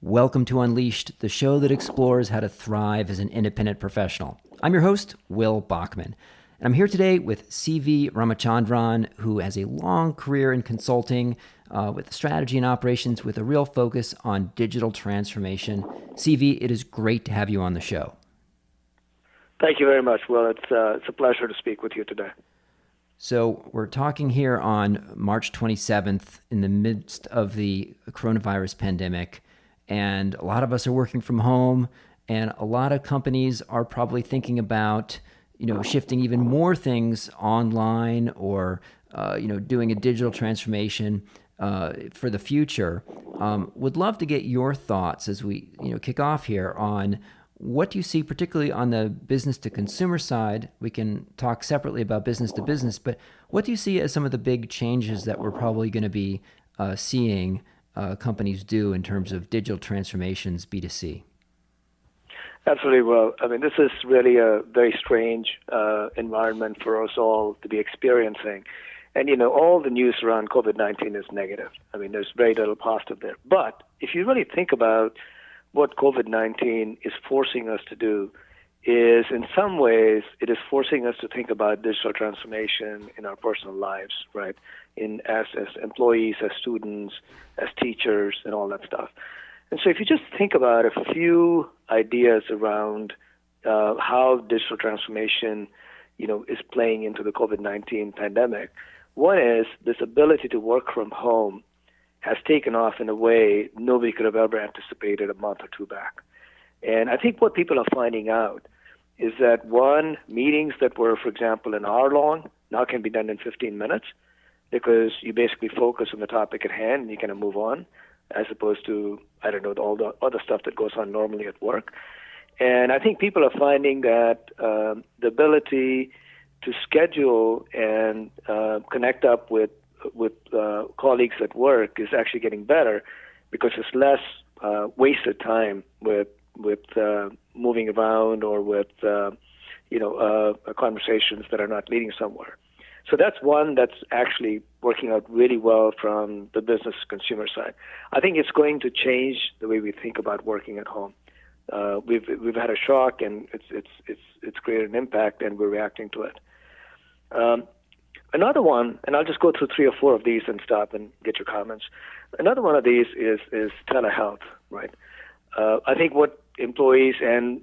Welcome to Unleashed, the show that explores how to thrive as an independent professional. I'm your host, Will Bachman, and I'm here today with CV Ramachandran, who has a long career in consulting with strategy and operations with a real focus on digital transformation. CV, it is great to have you on the show. Thank you very much, Will. It's a pleasure to speak with you today. So we're talking here on March 27th in the midst of the coronavirus pandemic, and a lot of us are working from home, and a lot of companies are probably thinking about, shifting even more things online or, doing a digital transformation for the future. Would love to get your thoughts as we, kick off here on what do you see, particularly on the business to consumer side. We can talk separately about business to business, but what do you see as some of the big changes that we're probably going to be seeing companies do in terms of digital transformations B2C? Absolutely. Well, this is really a very strange environment for us all to be experiencing. And, all the news around COVID-19 is negative. There's very little positive there. But if you really think about what COVID-19 is forcing us to do is, in some ways, it is forcing us to think about digital transformation in our personal lives, right? As employees, as students, as teachers, and all that stuff. And so if you just think about a few ideas around how digital transformation, is playing into the COVID-19 pandemic, one is this ability to work from home has taken off in a way nobody could have ever anticipated a month or two back. And I think what people are finding out is that, one, meetings that were, for example, an hour long now can be done in 15 minutes because you basically focus on the topic at hand and you kind of move on, as opposed to, all the other stuff that goes on normally at work. And I think people are finding that the ability to schedule and connect up with colleagues at work is actually getting better because there's less wasted time with moving around or with conversations that are not leading somewhere. So that's one that's actually working out really well from the business consumer side. I think it's going to change the way we think about working at home. We've had a shock, and it's created an impact, and we're reacting to it. Another one, and I'll just go through 3 or 4 of these and stop and get your comments. Another one of these is telehealth, right? I think what employees and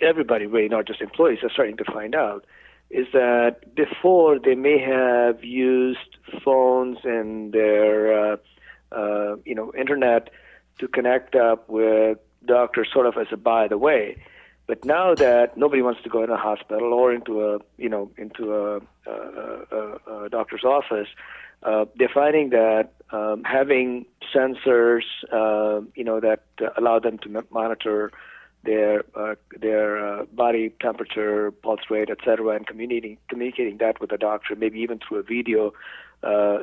everybody, really, not just employees, are starting to find out is that before they may have used phones and their internet to connect up with doctors sort of as a by the way. But now that nobody wants to go in a hospital or into a doctor's office, they're finding that having sensors, that allow them to monitor their body temperature, pulse rate, etc., and communicating that with the doctor, maybe even through a video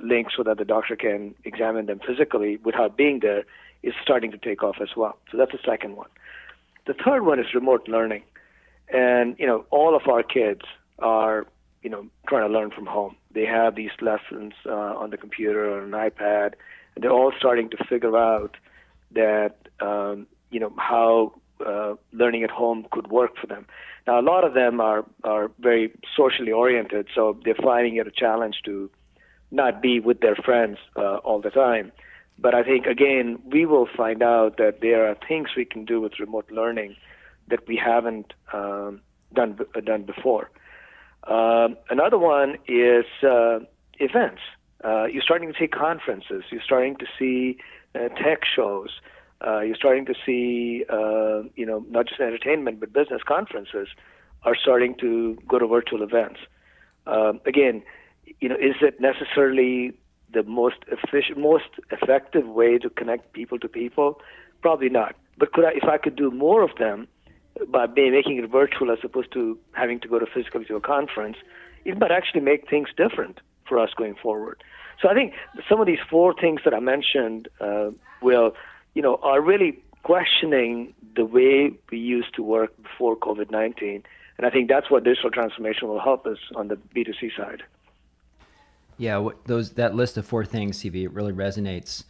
link, so that the doctor can examine them physically without being there, is starting to take off as well. So that's the second one. The third one is remote learning. And, all of our kids are, trying to learn from home. They have these lessons on the computer or an iPad, and they're all starting to figure out that, how learning at home could work for them. Now, a lot of them are very socially oriented, so they're finding it a challenge to not be with their friends all the time. But I think, again, we will find out that there are things we can do with remote learning that we haven't done before. Another one is events. You're starting to see conferences. You're starting to see tech shows. You're starting to see, not just entertainment, but business conferences are starting to go to virtual events. Again, is it necessarily the most efficient, most effective way to connect people to people? Probably not. But if I could do more of them by making it virtual as opposed to having to go to physically to a conference, it might actually make things different for us going forward. So I think some of these 4 things that I mentioned are really questioning the way we used to work before COVID-19. And I think that's what digital transformation will help us on the B2C side. Yeah, that list of 4 things, CV, it really resonates.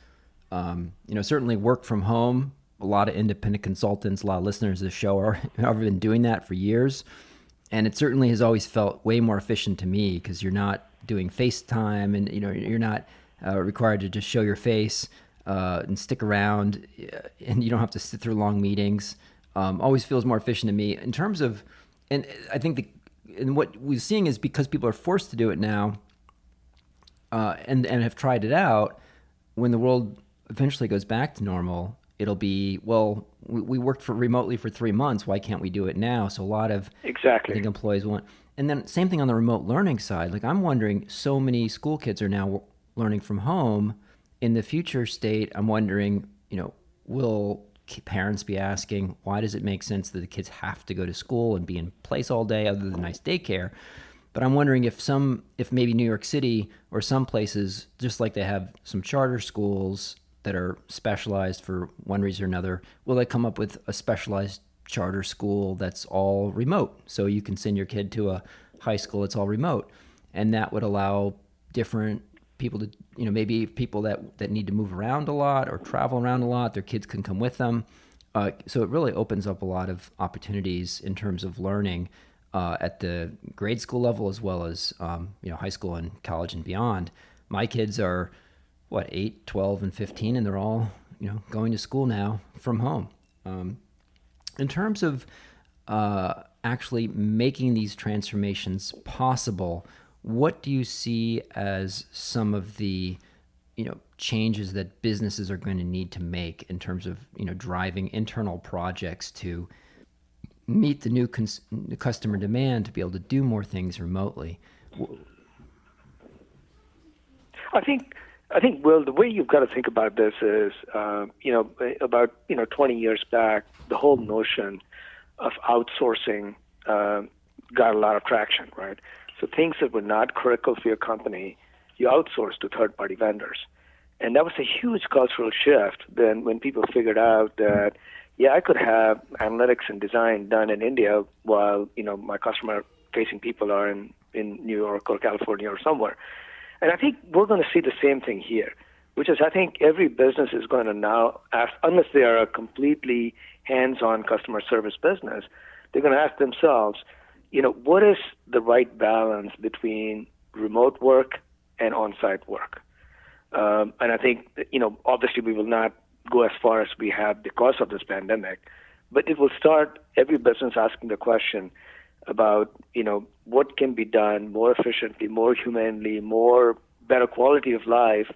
Certainly work from home a lot of independent consultants, a lot of listeners of the show have been doing that for years. And it certainly has always felt way more efficient to me because you're not doing FaceTime and you're not required to just show your face and stick around, and you don't have to sit through long meetings. Always feels more efficient to me in terms of, and I think and what we're seeing is because people are forced to do it now and have tried it out, when the world eventually goes back to normal, it'll be, well, we worked remotely for 3 months. Why can't we do it now? So a lot of, exactly, I think employees want, and then same thing on the remote learning side. Like I'm wondering, so many school kids are now learning from home. In the future state, I'm wondering, will parents be asking, why does it make sense that the kids have to go to school and be in place all day other than nice daycare? But I'm wondering if maybe New York City or some places, just like they have some charter schools that are specialized for one reason or another, will they come up with a specialized charter school that's all remote? So you can send your kid to a high school that's all remote. And that would allow different people to, maybe people that need to move around a lot or travel around a lot, their kids can come with them. So it really opens up a lot of opportunities in terms of learning at the grade school level as well as high school and college and beyond. My kids are 8, 12, and 15, and they're all going to school now from home. In terms of actually making these transformations possible, what do you see as some of the changes that businesses are going to need to make in terms of driving internal projects to meet the new customer demand to be able to do more things remotely? I think, Will, the way you've got to think about this is, about 20 years back, the whole notion of outsourcing got a lot of traction, right? So things that were not critical for your company, you outsourced to third-party vendors. And that was a huge cultural shift then when people figured out that, I could have analytics and design done in India while, my customer-facing people are in New York or California or somewhere. And I think we're going to see the same thing here, which is I think every business is going to now ask, unless they are a completely hands-on customer service business, they're going to ask themselves, what is the right balance between remote work and on-site work? And I think, obviously we will not go as far as we have because of this pandemic, but it will start every business asking the question about, what can be done more efficiently, more humanely, more better quality of life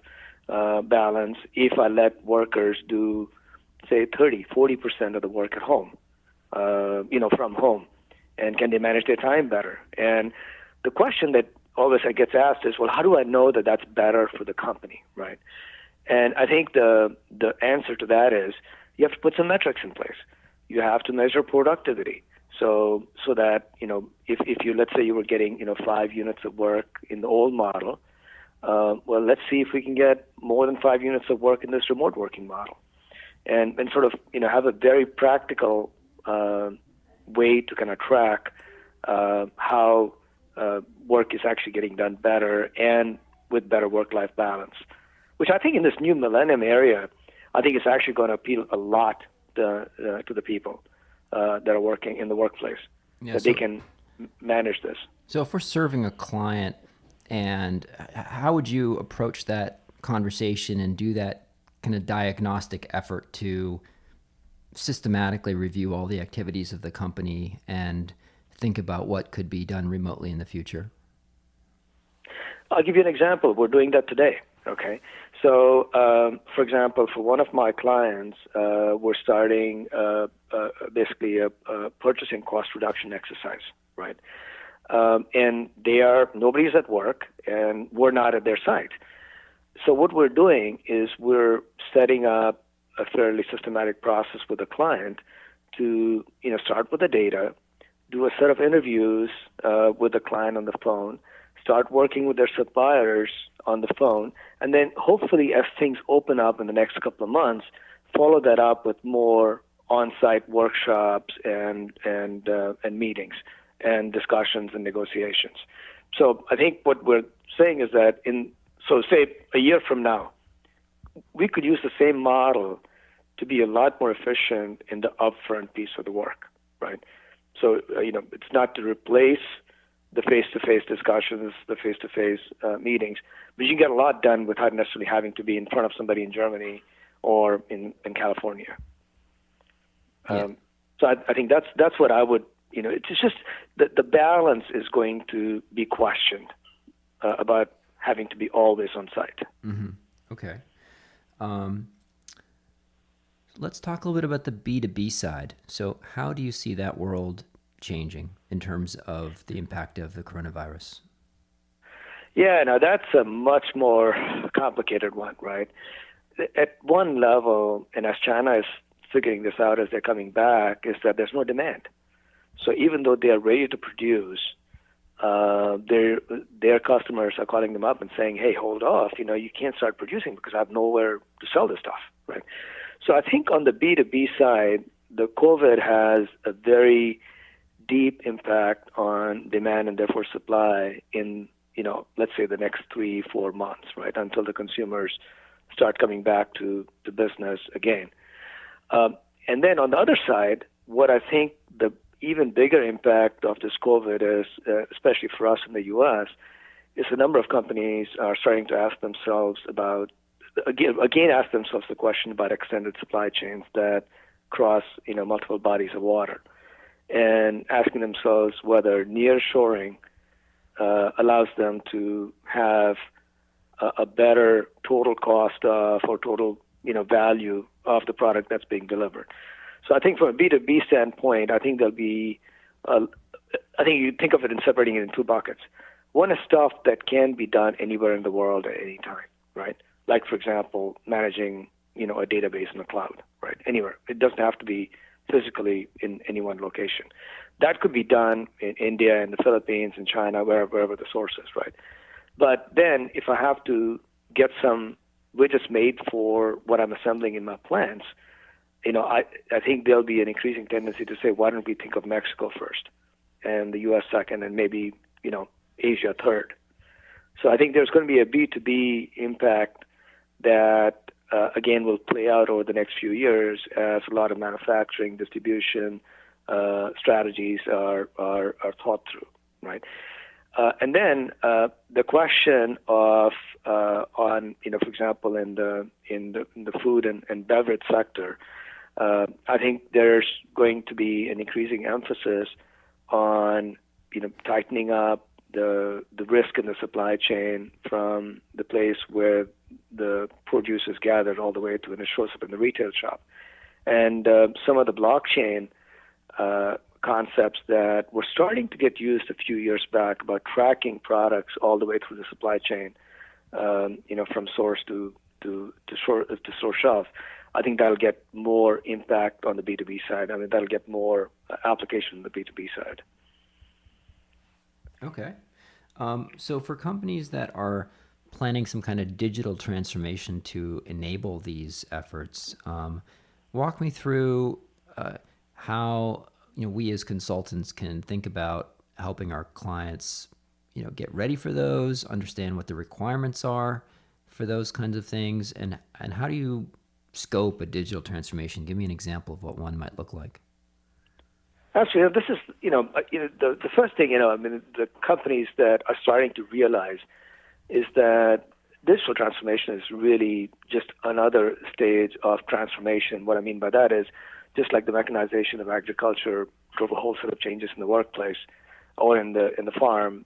balance if I let workers do, say, 30, 40% of the work at home, from home. And can they manage their time better? And the question that always gets asked is, well, how do I know that that's better for the company, right? And I think the answer to that is you have to put some metrics in place. You have to measure productivity. So that, if you, let's say you were getting, 5 units of work in the old model, well, let's see if we can get more than 5 units of work in this remote working model. And sort of, have a very practical way to kind of track how work is actually getting done better and with better work-life balance, which I think in this new millennium area, I think it's actually going to appeal a lot to the people that are working in the workplace, they can manage this. So if we're serving a client, and how would you approach that conversation and do that kind of diagnostic effort to systematically review all the activities of the company and think about what could be done remotely in the future? I'll give you an example. We're doing that today. Okay. So, for example, for one of my clients, we're starting basically a purchasing cost reduction exercise, right? And nobody's at work, and we're not at their site. So what we're doing is we're setting up a fairly systematic process with the client to, start with the data, do a set of interviews with the client on the phone, start working with their suppliers on the phone, and then hopefully as things open up in the next couple of months, follow that up with more on-site workshops and meetings and discussions and negotiations. So I think what we're saying is that say a year from now, we could use the same model to be a lot more efficient in the upfront piece of the work, right? So, it's not to replace the face-to-face discussions, the face-to-face meetings, but you can get a lot done without necessarily having to be in front of somebody in Germany or in California. Yeah. So I think that's what I would, it's just the balance is going to be questioned about having to be always on site. Mm-hmm. Okay. Let's talk a little bit about the B2B side. So how do you see that world changing in terms of the impact of the coronavirus? Yeah, now that's a much more complicated one, right? At one level, and as China is figuring this out as they're coming back, is that there's no demand. So even though they are ready to produce, their customers are calling them up and saying, "Hey, hold off! You can't start producing because I have nowhere to sell this stuff." Right. So I think on the B2B side, the COVID has a very deep impact on demand and therefore supply in let's say the next 3-4 months, right, until the consumers start coming back to business again. And then on the other side, what I think the even bigger impact of this COVID is, especially for us in the U.S., is a number of companies are starting to ask themselves the question about extended supply chains that cross, multiple bodies of water, and asking themselves whether nearshoring allows them to have a better total cost of or total, value of the product that's being delivered. So I think from a B2B standpoint, I think there'll be, I think you think of it in separating it in two buckets. One is stuff that can be done anywhere in the world at any time, right? Like, for example, managing, a database in the cloud, right? Anywhere. It doesn't have to be physically in any one location. That could be done in India, in the Philippines, in China, wherever the source is, right? But then if I have to get some widgets made for what I'm assembling in my plants, I think there'll be an increasing tendency to say, why don't we think of Mexico first and the U.S. second and maybe, Asia third. So I think there's going to be a B2B impact that, again, will play out over the next few years as a lot of manufacturing, distribution strategies are thought through, right? And then the question of on, for example, in the food and beverage sector, I think there's going to be an increasing emphasis on, tightening up the risk in the supply chain from the place where the produce is gathered all the way to when it shows up in the retail shop. And some of the blockchain concepts that were starting to get used a few years back about tracking products all the way through the supply chain, from source to store shelf. I think that'll get more impact on the B2B side. I mean, that'll get more application on the B2B side. Okay. So for companies that are planning some kind of digital transformation to enable these efforts, walk me through how we as consultants can think about helping our clients get ready for those, understand what the requirements are for those kinds of things, and how do you scope a digital transformation? Give me an example of what one might look like. Actually, this is, the first thing, the companies that are starting to realize is that digital transformation is really just another stage of transformation. What I mean by that is just like the mechanization of agriculture drove a whole set of changes in the workplace or in the farm,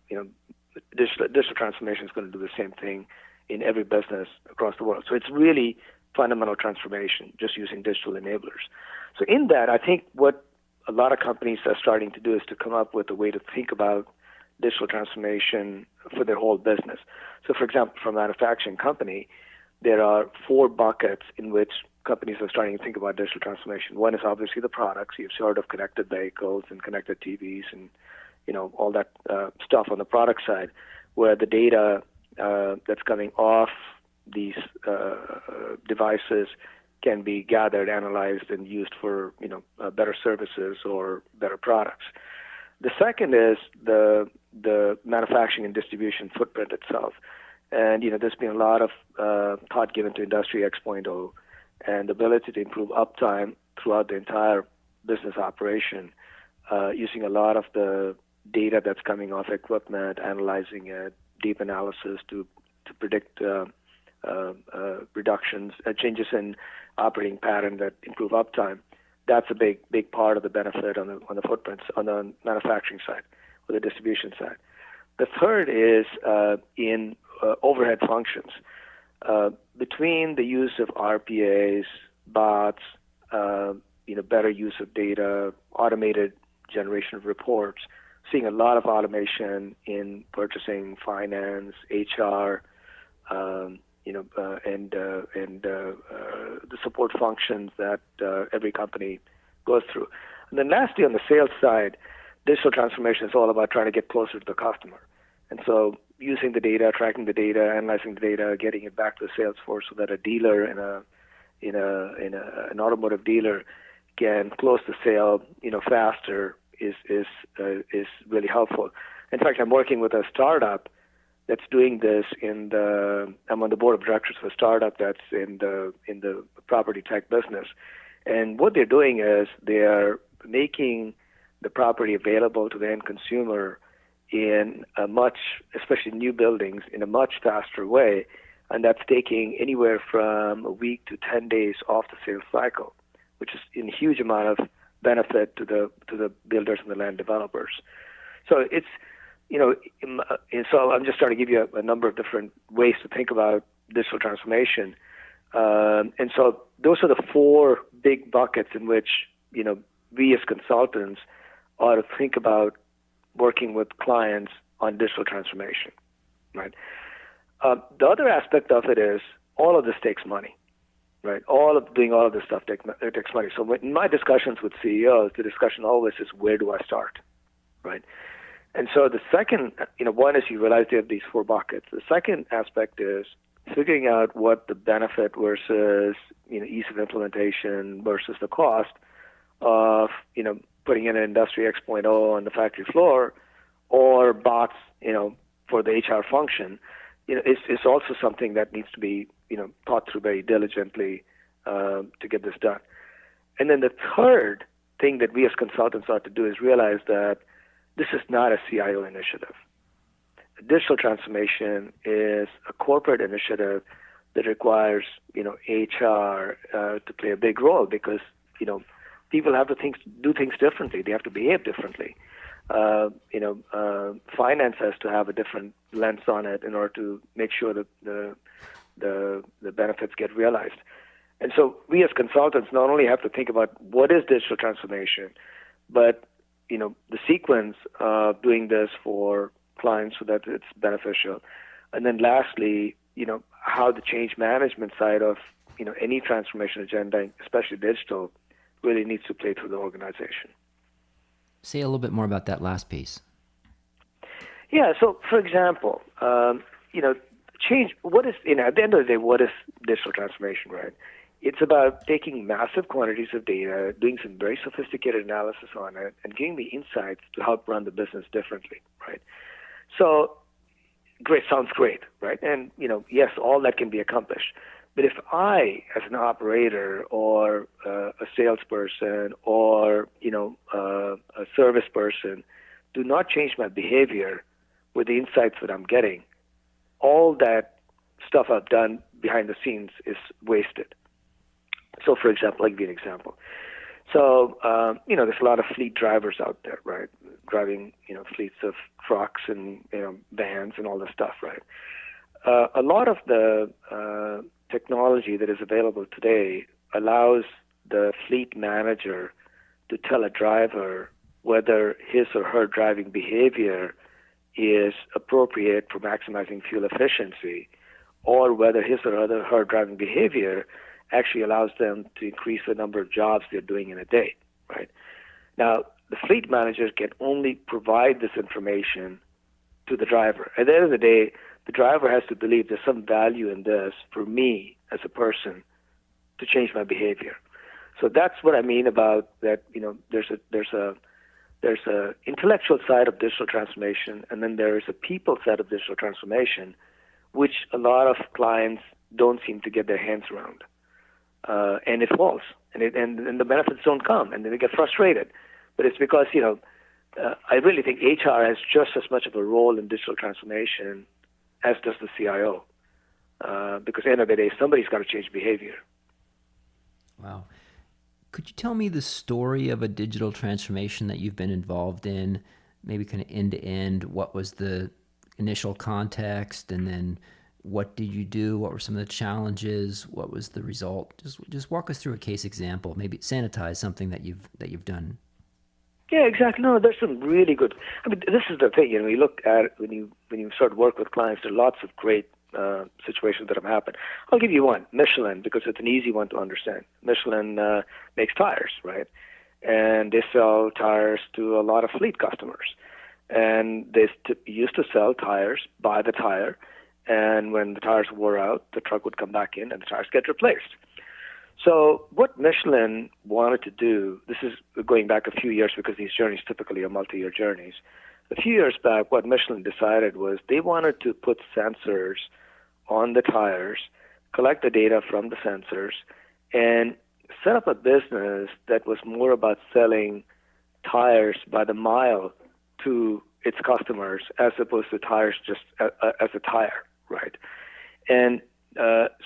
digital transformation is going to do the same thing in every business across the world. So it's really fundamental transformation, just using digital enablers. So in that, I think what a lot of companies are starting to do is to come up with a way to think about digital transformation for their whole business. So for example, for a manufacturing company, there are 4 buckets in which companies are starting to think about digital transformation. One is obviously the products. You've heard of connected vehicles and connected TVs and all that stuff on the product side, where the data that's coming off these devices can be gathered, analyzed, and used for better services or better products. The second is the manufacturing and distribution footprint itself. And there's been a lot of thought given to Industry X.0 and the ability to improve uptime throughout the entire business operation, using a lot of the data that's coming off equipment, analyzing it, deep analysis to predict reductions, changes in operating pattern that improve uptime. That's a big part of the benefit on the footprints on the manufacturing side or the distribution side. The third is in overhead functions. Between the use of RPAs, bots, better use of data, automated generation of reports, seeing a lot of automation in purchasing, finance, HR, and the support functions that every company goes through. And then lastly, on the sales side, digital transformation is all about trying to get closer to the customer. And so using the data, tracking the data, analyzing the data, getting it back to the sales force so that a dealer an automotive dealer can close the sale, faster is really helpful. In fact, I'm working with a startup that's doing this I'm on the board of directors of a startup that's in the property tech business. And what they're doing is they're making the property available to the end consumer especially new buildings, in a much faster way. And that's taking anywhere from a week to 10 days off the sales cycle, which is a huge amount of benefit to the builders and the land developers. So it's, so I'm just trying to give you a number of different ways to think about digital transformation. And so those are the four big buckets in which, we as consultants ought to think about working with clients on digital transformation, right? The other aspect of it is all of this takes money, right? Doing all of this stuff takes money. So in my discussions with CEOs, the discussion always is, where do I start, right? And so the second, one is you realize you have these four buckets. The second aspect is figuring out what the benefit versus, ease of implementation versus the cost of, putting in an Industry X.0 on the factory floor or bots, for the HR function, is also something that needs to be, thought through very diligently to get this done. And then the third thing that we as consultants ought to do is realize that this is not a CIO initiative. Digital transformation is a corporate initiative that requires, HR to play a big role because, people have to do things differently. They have to behave differently. Finance has to have a different lens on it in order to make sure that the benefits get realized. And so we as consultants not only have to think about what is digital transformation, but the sequence of doing this for clients so that it's beneficial. And then lastly, how the change management side of any transformation agenda, especially digital, really needs to play through the organization. Say a little bit more about that last piece. Yeah, so for example, change, what is, at the end of the day, what is digital transformation, right? It's about taking massive quantities of data, doing some very sophisticated analysis on it, and getting the insights to help run the business differently, right? So, great, sounds great, right? And, yes, all that can be accomplished. But if I, as an operator or a salesperson or, a service person, do not change my behavior with the insights that I'm getting, all that stuff I've done behind the scenes is wasted. So, for example, I'll give you an example. So, there's a lot of fleet drivers out there, right? Driving, fleets of trucks and, vans and all this stuff, right? A lot of the technology that is available today allows the fleet manager to tell a driver whether his or her driving behavior is appropriate for maximizing fuel efficiency, or whether his or her driving behavior actually allows them to increase the number of jobs they're doing in a day, right? Now, the fleet managers can only provide this information to the driver. At the end of the day, the driver has to believe there's some value in this for me as a person to change my behavior. So that's what I mean about that. There's a intellectual side of digital transformation, and then there is a people side of digital transformation, which a lot of clients don't seem to get their hands around. and it falls, and the benefits don't come, and then they get frustrated. But it's because I really think HR has just as much of a role in digital transformation as does the CIO, because at the end of the day, somebody's got to change behavior. Wow. Could you tell me the story of a digital transformation that you've been involved in, maybe kind of end to end? What was the initial context, and then what did you do? What were some of the challenges? What was the result? Just walk us through a case example. Maybe sanitize something that you've done. Yeah, exactly. No, there's some really good. I mean, this is the thing. You look at it, when you start to work with clients, there are lots of great situations that have happened. I'll give you one, Michelin, because it's an easy one to understand. Michelin makes tires, right? And they sell tires to a lot of fleet customers. And they used to sell tires by the tire, and when the tires wore out, the truck would come back in and the tires get replaced. So what Michelin wanted to do, this is going back a few years because these journeys typically are multi-year journeys. A few years back, what Michelin decided was they wanted to put sensors on the tires, collect the data from the sensors, and set up a business that was more about selling tires by the mile to its customers as opposed to tires just as a tire, right? And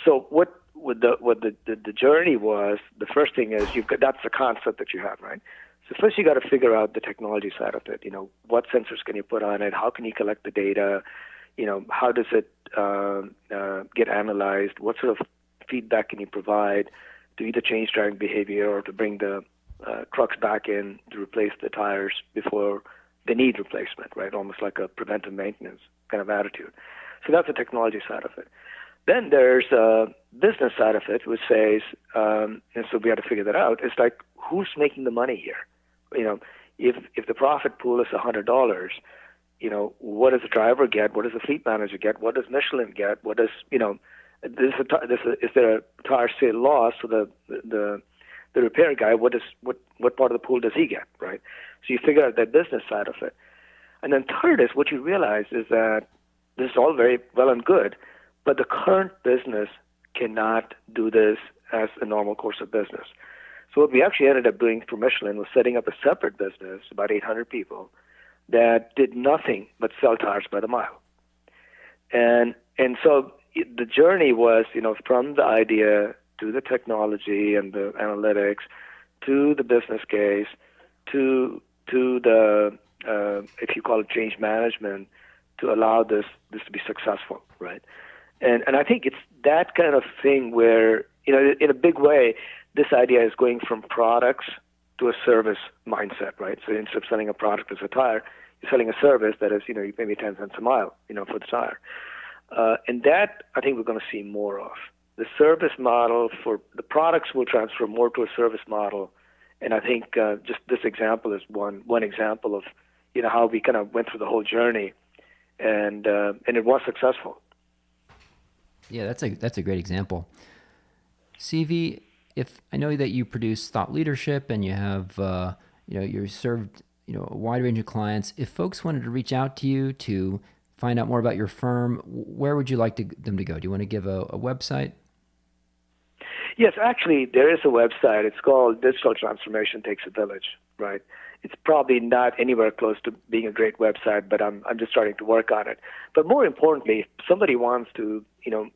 so what the journey was, the first thing is that's the concept that you have, right? So first you got to figure out the technology side of it. What sensors can you put on it? How can you collect the data? How does it get analyzed? What sort of feedback can you provide to either change driving behavior or to bring the trucks back in to replace the tires before they need replacement, right? Almost like a preventive maintenance kind of attitude. So that's the technology side of it. Then there's a business side of it, which says, and so we had to figure that out. It's like, who's making the money here? If the profit pool is $100, what does the driver get? What does the fleet manager get? What does Michelin get? What does is there a tire sale loss? So the repair guy, what part of the pool does he get, right? So you figure out that business side of it. And then third is what you realize is that this is all very well and good, but the current business cannot do this as a normal course of business. So what we actually ended up doing for Michelin was setting up a separate business, about 800 people, that did nothing but sell tires by the mile. And so the journey was, from the idea to the technology and the analytics, to the business case, to the if you call it change management, to allow this to be successful, right? And I think it's that kind of thing where, in a big way, this idea is going from products to a service mindset, right? So instead of selling a product as a tire, you're selling a service that is, you pay me 10 cents a mile, for the tire. And that, I think we're going to see more of. The service model for the products will transfer more to a service model. And I think just this example is one example of, how we kind of went through the whole journey, and it was successful. Yeah, that's a great example. CV, if I know that you produce thought leadership and you have, you're served, a wide range of clients. If folks wanted to reach out to you to find out more about your firm, where would you like them to go? Do you want to give a website? Yes, actually, there is a website. It's called Digital Transformation Takes a Village, right? It's probably not anywhere close to being a great website, but I'm just starting to work on it. But more importantly, if somebody wants to,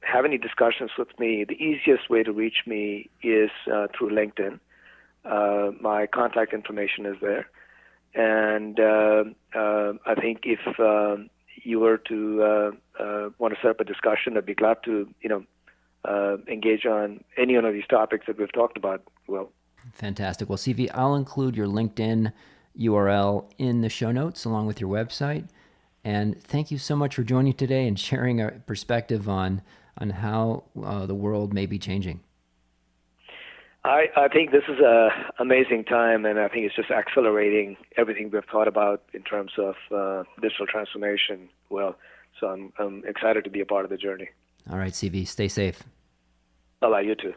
have any discussions with me, the easiest way to reach me is through LinkedIn. My contact information is there. And I think if you were to want to set up a discussion, I'd be glad to, engage on any one of these topics that we've talked about. Well, fantastic. Well, CV, I'll include your LinkedIn URL in the show notes along with your website. And thank you so much for joining today and sharing a perspective on how the world may be changing. I think this is an amazing time, and I think it's just accelerating everything we've thought about in terms of digital transformation. Well, so I'm excited to be a part of the journey. All right, CV, stay safe. Bye-bye, you too.